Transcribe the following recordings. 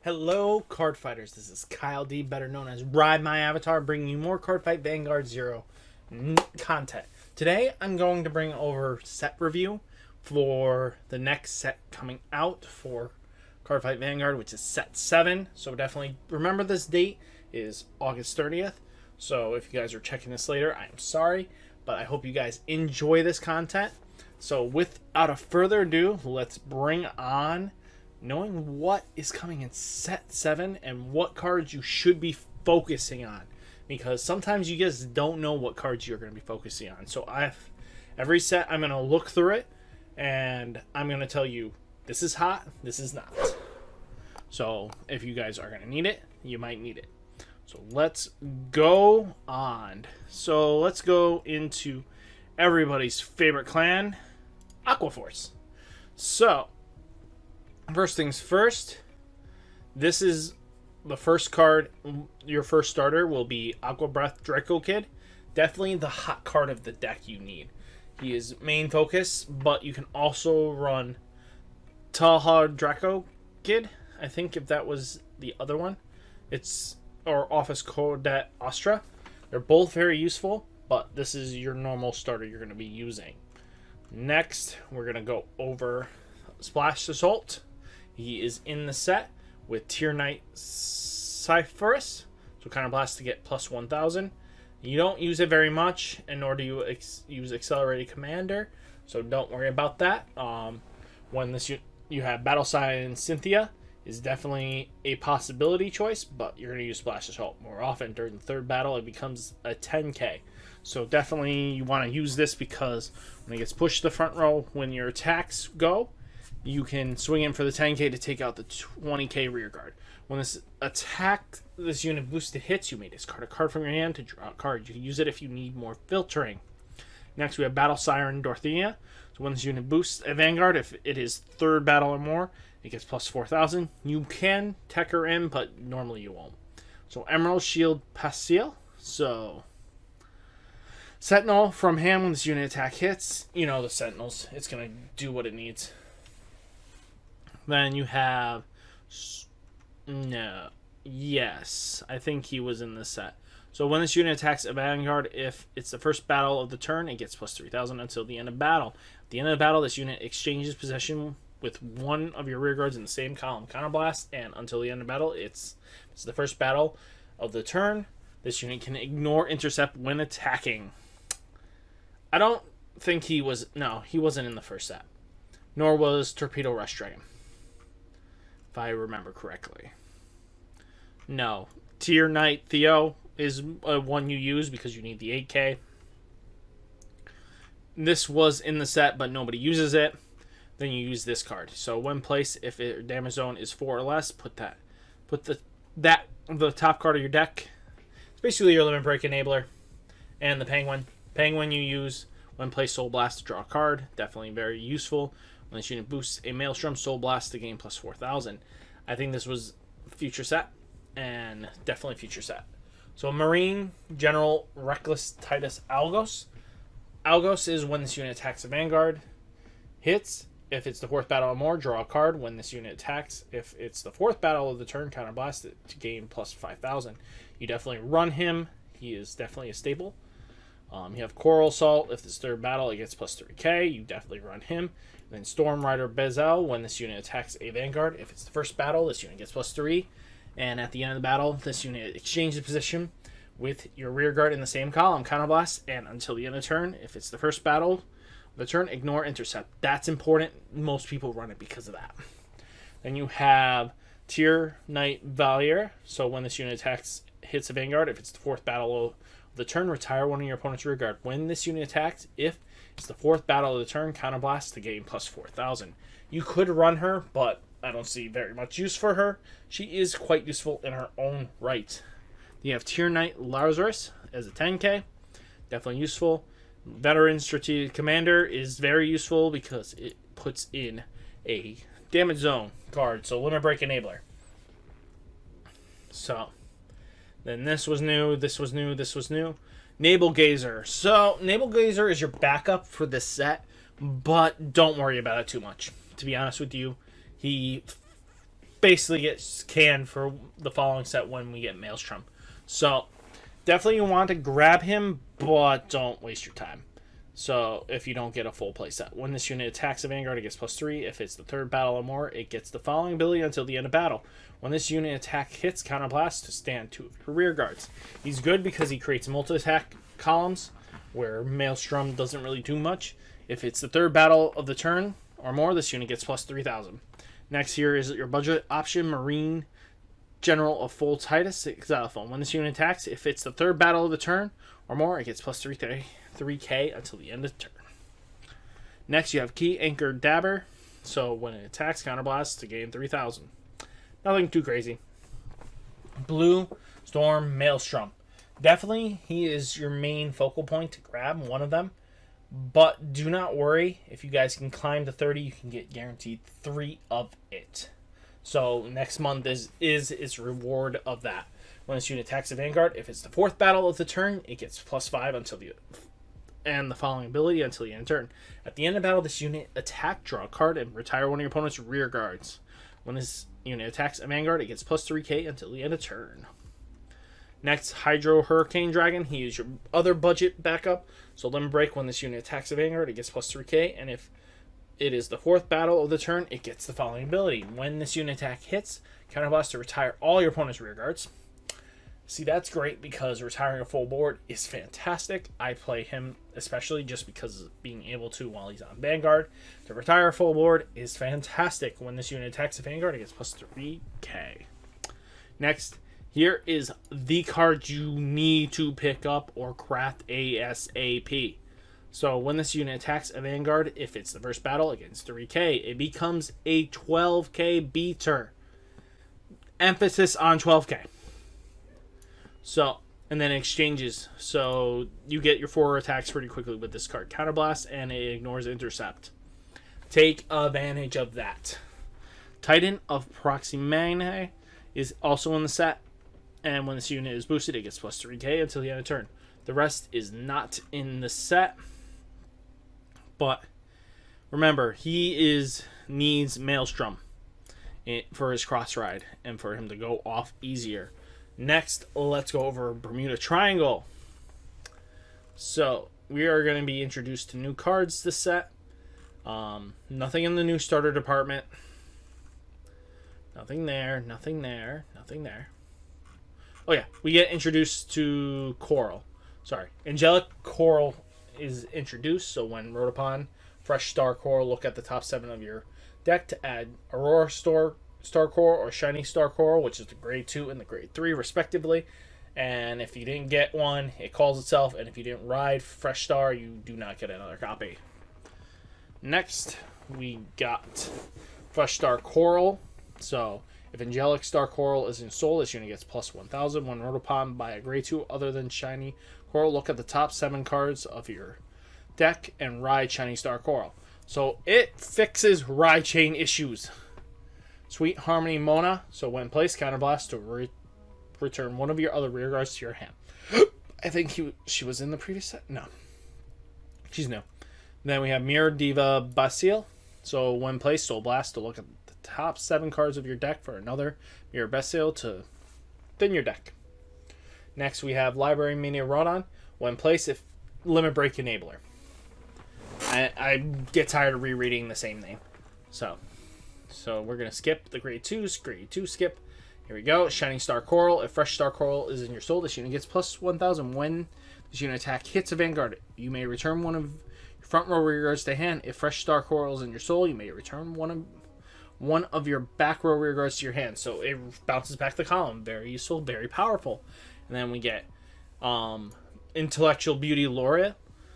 Hello, card fighters. This is Kyle D, better known as Ride My Avatar, bringing you more Cardfight Vanguard Zero content. Today, I'm going to bring over set review for the next set coming out for Cardfight Vanguard, which is set 7. So definitely remember this date is August 30th. So if you guys are checking this later, I'm sorry, but I hope you guys enjoy this content. So without a further ado, let's bring on knowing what is coming in set 7 and what cards you should be focusing on, because sometimes you just don't know what cards you're going to be focusing on. So every set I'm going to look through it and I'm going to tell you this is hot, this is not. So if you guys are going to need it, you might need it. So let's go on. So let's go into everybody's favorite clan, Aqua Force. So first things first, this is the first card. Your first starter will be Aqua Breath Draco Kid. Definitely the hot card of the deck you need. He is main focus, but you can also run Taha Draco Kid. I think if that was the other one. Or Office Codet Astra. They're both very useful, but this is your normal starter you're going to be using. Next, we're going to go over Splash Assault. He is in the set with Tier Knight Cypherus, so kind of blast to get plus 1,000. You don't use it very much, and nor do you use Accelerated Commander, so don't worry about that. When you have Battle Sign Cynthia is definitely a possibility choice, but you're going to use Splash Assault more often. During the third battle, it becomes a 10k. So definitely you want to use this because when it gets pushed to the front row, when your attacks go, you can swing in for the 10k to take out the 20k rear guard. When this unit boosted hits, you may discard a card from your hand to draw a card. You can use it if you need more filtering. Next, we have Battle Siren Dorothea. So when this unit boosts a Vanguard, if it is third battle or more, it gets plus 4,000. You can tech her in, but normally you won't. So Emerald Shield Passil. So Sentinel from hand when this unit attack hits. You know the Sentinels. It's going to do what it needs. Then you have... No. Yes. I think he was in this set. So when this unit attacks a Vanguard, if it's the first battle of the turn, it gets plus 3,000 until the end of battle. At the end of the battle, this unit exchanges possession with one of your rear guards in the same column. Counterblast, and until the end of battle, it's the first battle of the turn. This unit can ignore intercept when attacking. I don't think he was... No, he wasn't in the first set. Nor was Torpedo Rush Dragon, if I remember correctly. No. Tier Knight Theo is one you use because you need the 8k. This was in the set, but nobody uses it. Then you use this card. So when placed, if the damage zone is 4 or less, put the top card of your deck. It's basically your Limit Break Enabler. And the Penguin. Penguin you use when placed Soul Blast to draw a card. Definitely very useful. When this unit boosts a Maelstrom, Soul Blast to gain plus 4,000. I think this was future set, and definitely future set. So Marine General Reckless Titus Algos. Algos is when this unit attacks a Vanguard. Hits. If it's the fourth battle or more, draw a card when this unit attacks. If it's the fourth battle of the turn, counterblast it to gain plus 5,000. You definitely run him. He is definitely a staple. You have Coral Assault. If it's third battle, it gets plus 3k. You definitely run him. Then Storm Rider Bezel, when this unit attacks a Vanguard. If it's the first battle, this unit gets plus 3. And at the end of the battle, this unit exchanges position with your rear guard in the same column. Counterblast, and until the end of the turn, if it's the first battle of the turn, ignore intercept. That's important. Most people run it because of that. Then you have Tier Knight Valier. So when this unit hits a Vanguard, if it's the fourth battle of the turn, retire one of your opponent's rear guard. When this unit attacks, if it's the fourth battle of the turn, counterblast to gain plus 4,000. You could run her, but I don't see very much use for her. She is quite useful in her own right. You have Tier Knight Lazarus as a 10k. Definitely useful. Veteran Strategic Commander is very useful because it puts in a damage zone card. So Limit Break Enabler. So then this was new, this was new, this was new. Navel Gazer. So Navel Gazer is your backup for this set, but don't worry about it too much. To be honest with you, he basically get canned for the following set when we get Maelstrom. So definitely you want to grab him, but don't waste your time. So if you don't get a full playset. When this unit attacks a Vanguard, it gets +3. If it's the third battle or more, it gets the following ability until the end of battle. When this unit attack hits, counterblast to stand 2 of your rear guards. He's good because he creates multi-attack columns where Maelstrom doesn't really do much. If it's the third battle of the turn or more, this unit gets +3,000. Next here is your budget option, Marine General of Full Titus Xylophone. When this unit attacks, if it's the third battle of the turn or more, it gets +3K until the end of the turn. Next, you have Key Anchor Dabber. So when it attacks, counterblast to gain 3,000. Nothing too crazy. Blue Storm Maelstrom. Definitely, he is your main focal point to grab one of them. But do not worry. If you guys can climb to 30, you can get guaranteed 3 of it. So next month is its reward of that. When this unit attacks a Vanguard, if it's the 4th battle of the turn, it gets +5 until the following ability until the end of turn. At the end of battle, this unit attack, draw a card, and retire one of your opponent's rear guards. When this unit attacks a Vanguard, it gets +3K until the end of turn. Next, Hydro Hurricane Dragon. He is your other budget backup. So Limit Break, when this unit attacks a Vanguard, it gets +3K, and if it is the 4th battle of the turn, it gets the following ability. When this unit attack hits, counterblast to retire all your opponent's rear guards. See, that's great because retiring a full board is fantastic. I play him especially just because of being able to while he's on Vanguard. To retire a full board is fantastic. When this unit attacks a Vanguard, it gets +3K. Next, here is the card you need to pick up or craft ASAP. So when this unit attacks a Vanguard, if it's the first battle, it gets 3K. It becomes a 12K beater. Emphasis on 12K. So, and then exchanges. So you get your 4 attacks pretty quickly with this card. Counterblast, and it ignores intercept. Take advantage of that. Titan of Proximane is also in the set. And when this unit is boosted, it gets +3K until the end of turn. The rest is not in the set. But remember, he needs Maelstrom for his cross ride and for him to go off easier. Next, let's go over Bermuda Triangle. So, we are going to be introduced to new cards this set. Nothing in the new starter department. Nothing there, nothing there, nothing there. Oh yeah, we get introduced to Coral. Sorry, Angelic Coral is introduced, so when wrote upon, Fresh Star Coral, look at the top 7 of your deck to add Aurora Star Coral or Shiny Star Coral, which is the grade 2 and the grade 3 respectively. And if you didn't get one, it calls itself, and if you didn't ride Fresh Star, you do not get another copy. Next, we got Fresh Star Coral. So if Angelic Star Coral is in Soul, this unit gets +1,000 when wrote upon by a grade 2 other than Shiny Coral. Look at the top 7 cards of your deck and ride Shiny Star Coral. So it fixes ride chain issues. Sweet Harmony Mona. So when placed, counterblast to return one of your other rear guards to your hand. I think she was in the previous set. No, she's new. Then we have Mirror Diva Basile. So when placed, Soul Blast to look at the top 7 cards of your deck for another Mirror Basile to thin your deck. Next, we have Library Mania Rodon. When placed, if Limit Break Enabler. I get tired of rereading the same name. So we're going to skip the grade 2s. Grade 2 skip. Here we go. Shining Star Coral. If Fresh Star Coral is in your soul, this unit gets +1,000. When this unit attack hits a Vanguard, you may return one of your front row rear guards to hand. If Fresh Star Coral is in your soul, you may return one of your back row rear guards to your hand. So it bounces back the column. Very useful, very powerful. And then we get Intellectual Beauty Laurea.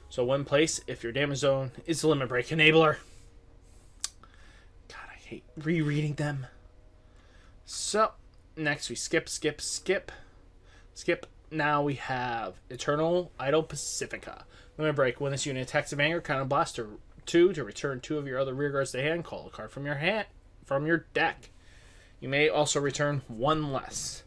So when placed, if your damage zone is a Limit Break Enabler. God, I hate rereading them. So next we skip. Now we have Eternal Idol Pacifica. Limit Break. When this unit attacks a Vanguard, counterblast to return 2 of your other rear guards to hand. Call a card from your deck. You may also return 1 less.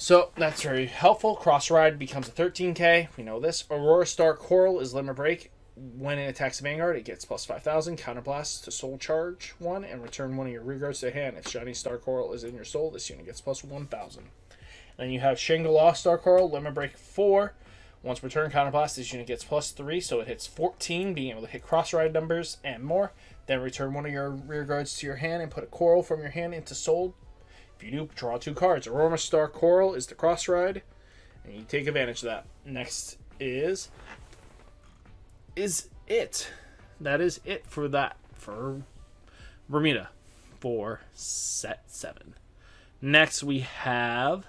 So that's very helpful. Cross Ride becomes a 13K. We know this. Aurora Star Coral is Limit Break. when it attacks a Vanguard, it gets plus 5,000. Counterblast to Soul Charge 1 and return one of your rearguards to hand. If Shiny Star Coral is in your soul, this unit gets plus 1,000. Then you have Shangri-La Star Coral, Limit Break 4. Once per turn, Counterblast, this unit gets plus 3, so it hits 14, being able to hit cross-ride numbers and more. Then return one of your rearguards to your hand and put a Coral from your hand into soul. If you do, draw 2 cards. Aroma Star Coral is the cross-ride, and you take advantage of that. Next is it. That is it for that, for Bermuda, for set 7. Next we have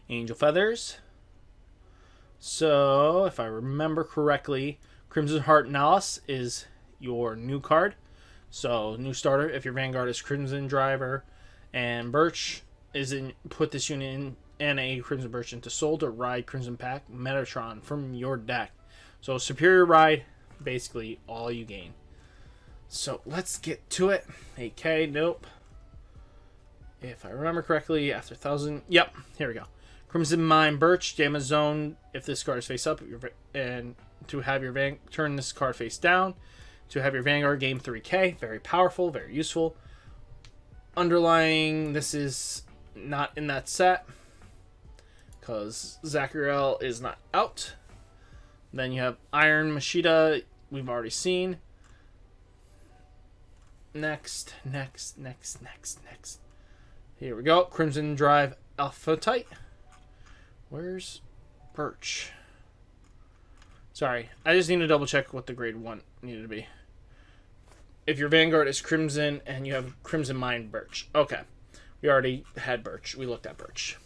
Angel Feathers. So, if I remember correctly, Crimson Heart Nalus is your new card. So, new starter, if your Vanguard is Crimson Driver and Birch, put this unit in and a Crimson Birch into soul to ride Crimson Pack Metatron from your deck. So, Superior Ride, basically all you gain. So, let's get to it. 8K, nope. If I remember correctly, after 1,000, yep, here we go. Crimson Mine Birch, damage zone if this card is face up, and to have your turn this card face down. To have your Vanguard gain 3K, very powerful, very useful. Underlying, this is not in that set because Zachariel is not out. Then you have Iron Machida, we've already seen. Next. Here we go. Crimson Drive Alphatite. Where's Birch? Sorry, I just need to double check what the grade 1 needed to be. If your Vanguard is Crimson and you have Crimson Mine Birch. Okay, we already had Birch. We looked at Birch.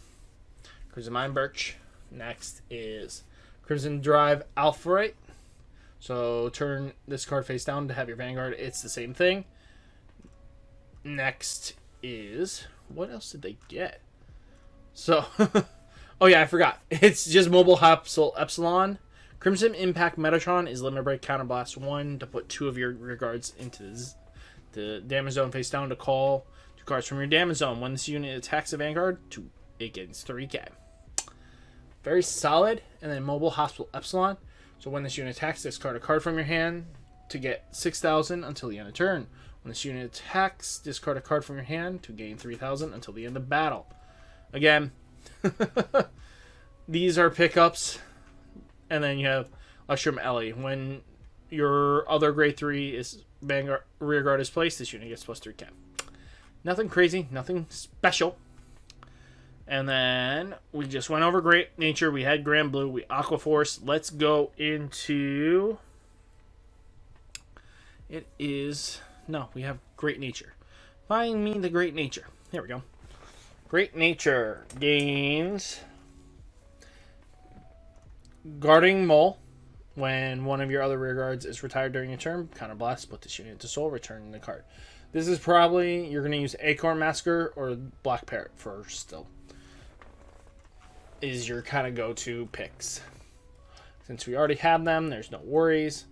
Crimson Mine Birch. Next is Crimson Drive Alpharite. So turn this card face down to have your Vanguard. It's the same thing. Next is... what else did they get? So... oh yeah, I forgot. It's just Mobile Hopsel Epsilon. Crimson Impact Metatron is Limit Break Counterblast 1 to put 2 of your rearguards into the damage zone face down to call 2 cards from your damage zone. When this unit attacks a Vanguard, it gains 3K. Very solid. And then Mobile Hospital Epsilon. So when this unit attacks, discard a card from your hand to get 6,000 until the end of turn. When this unit attacks, discard a card from your hand to gain 3,000 until the end of battle. Again, these are pickups. And then you have Mushroom Ellie. When your other grade 3 is Vanguard rearguard is placed, this unit gets plus 3K. Nothing crazy, nothing special. And then we just went over Great Nature. We had Grand Blue. We Aqua Force. Let's go into... it is... no, we have Great Nature. Find me the Great Nature. Here we go. Great Nature gains... Guarding Mole. When one of your other rearguards is retired during your turn, Counterblast, put this unit into soul, return the card. This is probably... you're going to use Acorn Masker or Black Parrot for still. Is your kind of go-to picks. Since we already have them, there's no worries.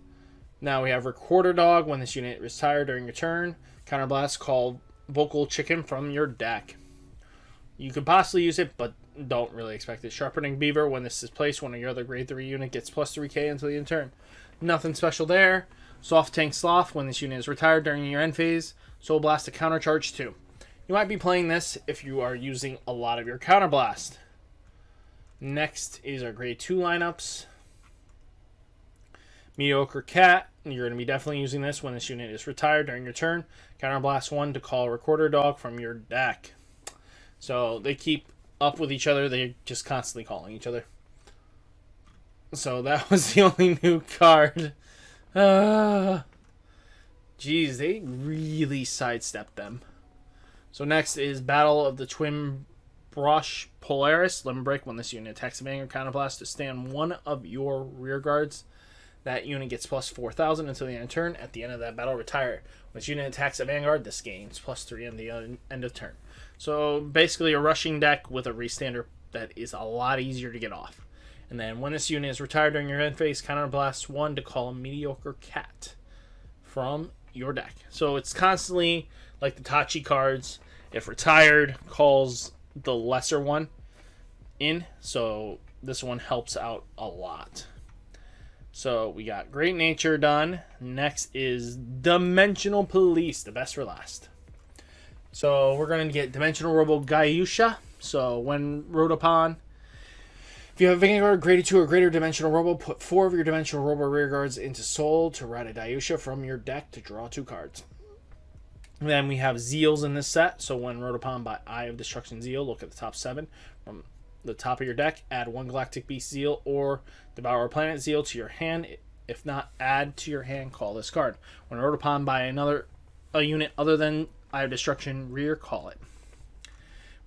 Now we have Recorder Dog. When this unit is retired during your turn, Counterblast, call Vocal Chicken from your deck. You could possibly use it, but don't really expect it. Sharpening Beaver. When this is placed, one of your other grade 3 unit gets plus 3K until the end of turn. Nothing special there. Soft Tank Sloth. When this unit is retired during your end phase, Soul Blast to countercharge 2. You might be playing this if you are using a lot of your Counterblast. Next is our grade 2 lineups. Mediocre Cat. You're going to be definitely using this when this unit is retired during your turn. Counterblast 1 to call Recorder Dog from your deck. So they keep up with each other. They're just constantly calling each other. So that was the only new card. Geez, they really sidestepped them. So next is Battle of the Twin Brush Polaris. Limit Break. When this unit attacks a Vanguard, Counterblast to stand one of your rearguards. That unit gets plus 4,000 until the end of turn. At the end of that battle, retire. When this unit attacks a Vanguard, this gains plus 3 at the end of turn. So basically a rushing deck with a restander that is a lot easier to get off. And then when this unit is retired during your end phase, Counterblast 1 to call a Mediocre Cat from your deck. So it's constantly like the Tachi cards. If retired, calls the lesser one in. So this one helps out a lot. So we got Great Nature done. Next is Dimensional Police, the best for last. So we're going to get Dimensional Robo Gaiusha. So when rode upon, if you have a Vanguard graded 2 or greater Dimensional Robo, put 4 of your Dimensional Robo rear guards into Soul to ride a Gaiusha from your deck to draw 2 cards. And then we have Zeals in this set. So when rode upon by Eye of Destruction Zeal, look at the top 7 from the top of your deck. Add 1 Galactic Beast Zeal or Devour a Planet Zeal to your hand. If not, add to your hand, call this card. When rode upon by a unit other than Eye of Destruction rear, call it.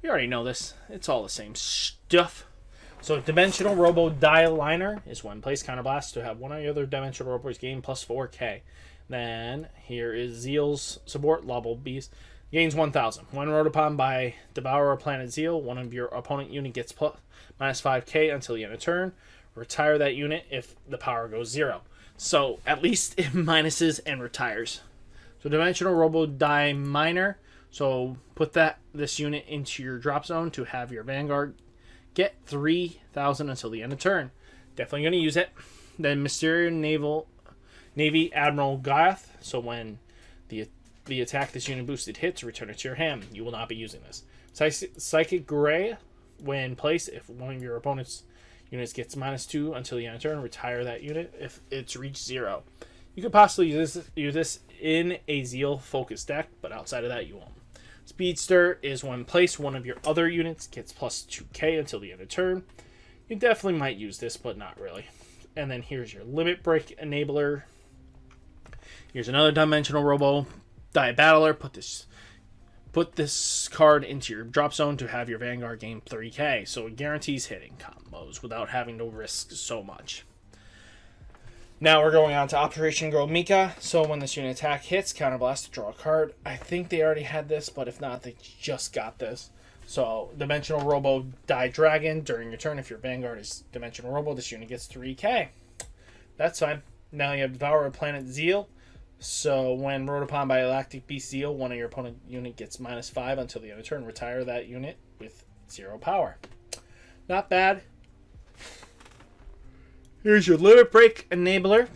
We already know this. It's all the same stuff. So Dimensional Robo Die Liner is when place Counterblast to have one of the other Dimensional Robos gain plus 4k. Then here is Zeal's support, Lawful Beast. Gains 1,000. When rode upon by Devour a Planet Zeal, one of your opponent unit gets minus 5k until the end of turn. Retire that unit if the power goes 0. So at least it minuses and retires. So Dimensional Robo Die Miner. So put this unit into your drop zone to have your Vanguard get 3,000 until the end of turn. Definitely going to use it. Then Mysterious Navy Admiral Goth. So when the attack this unit boosted hits, return it to your hand. You will not be using this. Psychic Gray. When placed, if one of your opponent's units gets -2 until the end of turn, retire that unit if it's reached 0. You could possibly use this in a Zeal focused deck, but outside of that, you won't. Speedster is when placed, one of your other units gets plus 2k until the end of turn. You definitely might use this, but not really. And then here's your Limit Break Enabler. Here's another Dimensional Robo Die Battler. Put this card into your drop zone to have your Vanguard gain 3k. So it guarantees hitting combos without having to risk so much. Now we're going on to Operation Girl Mika. So when this unit attack hits, Counterblast to draw a card. I think they already had this, but if not, they just got this. So Dimensional Robo Die Dragon. During your turn, if your Vanguard is Dimensional Robo, this unit gets 3k. That's fine. Now you have Devour a Planet Zeal. So when rode upon by Galactic Beast Zeal, one of your opponent unit gets -5 until the end of turn. Retire that unit with 0 power. Not bad. Here's your Limit Break Enabler.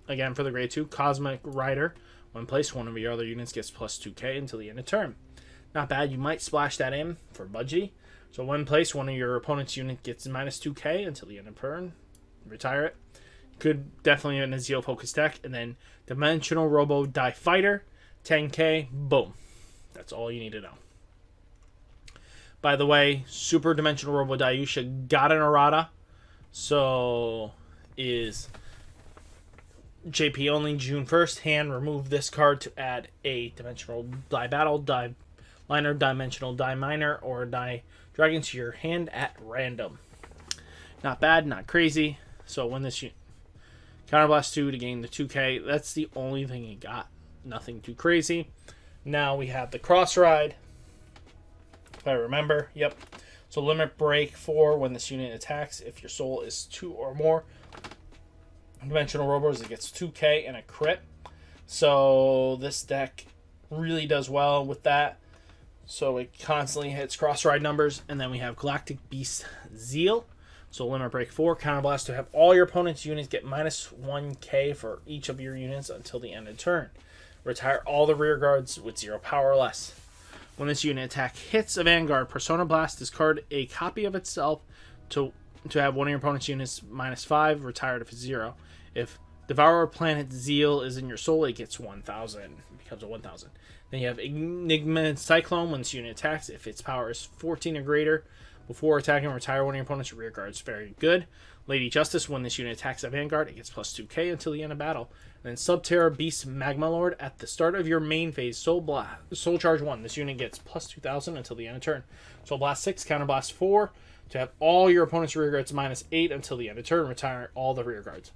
Again, for the grade 2, Cosmic Rider. When placed, one of your other units gets plus 2k until the end of turn. Not bad. You might splash that in for budgie. So when placed, one of your opponent's unit gets -2k until the end of turn. Retire it. Could definitely in a Zeal focused deck. And then Dimensional Robo Die Fighter. 10k. Boom. That's all you need to know. By the way, Super Dimensional Robo Gaiusha got an errata. So is JP only June 1st. Hand remove this card to add a Dimensional Die Battle, Die Liner, Dimensional Die Miner, or Die Dragon to your hand at random. Not bad, not crazy. So when this Counterblast 2 to gain the 2k, that's the only thing you got. Nothing too crazy. Now we have the Cross Ride. If I remember, yep. So Limit Break 4 when this unit attacks. If your soul is 2 or more Dimensional Robos, it gets 2k and a crit. So this deck really does well with that. So it constantly hits Cross Ride numbers. And then we have Galactic Beast Zeal. So Limit Break 4, Counterblast to have all your opponent's units get -1k for each of your units until the end of turn. Retire all the rear guards with 0 power or less. When this unit attack hits a Vanguard, Persona Blast, discard a copy of itself to have one of your opponent's units -5, retired if it's 0. If Devour a Planet Zeal is in your soul, it gets 1,000. It becomes a 1,000. Then you have Enigma Cyclone. When this unit attacks, if its power is 14 or greater, before attacking, retire one of your opponent's rear guards. Very good. Lady Justice. When this unit attacks a Vanguard, it gets plus 2k until the end of battle. And then Subterra Beast Magma Lord. At the start of your main phase, Soul Charge 1. This unit gets plus 2,000 until the end of turn. Soul Blast 6, Counterblast 4. To have all your opponent's rear guards -8 until the end of turn. Retire all the rear guards.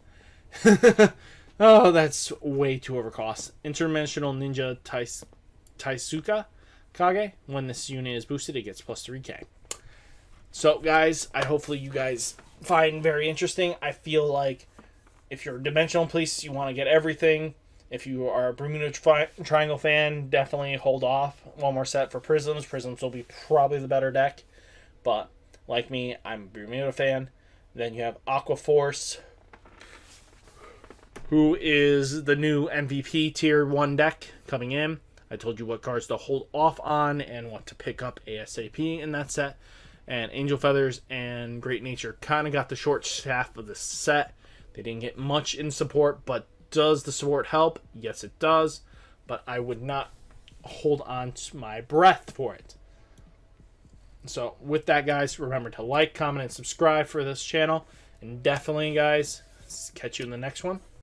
Oh, that's way too overcost. Interdimensional Ninja Taisuka Kage. When this unit is boosted, it gets plus 3k. So, guys, hopefully you guys find very interesting. I feel like if you're a Dimensional Police, you want to get everything. If you are a Bermuda Triangle fan, definitely hold off. One more set for Prisms. Prisms will be probably the better deck. But, like me, I'm a Bermuda fan. Then you have Aqua Force. who is the new MVP Tier 1 deck coming in. I told you what cards to hold off on and what to pick up ASAP in that set. And Angel Feathers and Great Nature kind of got the short shaft of the set. They didn't get much in support, but does the support help? Yes, it does. But I would not hold on to my breath for it. So with that, guys, remember to like, comment, and subscribe for this channel. And definitely, guys, catch you in the next one.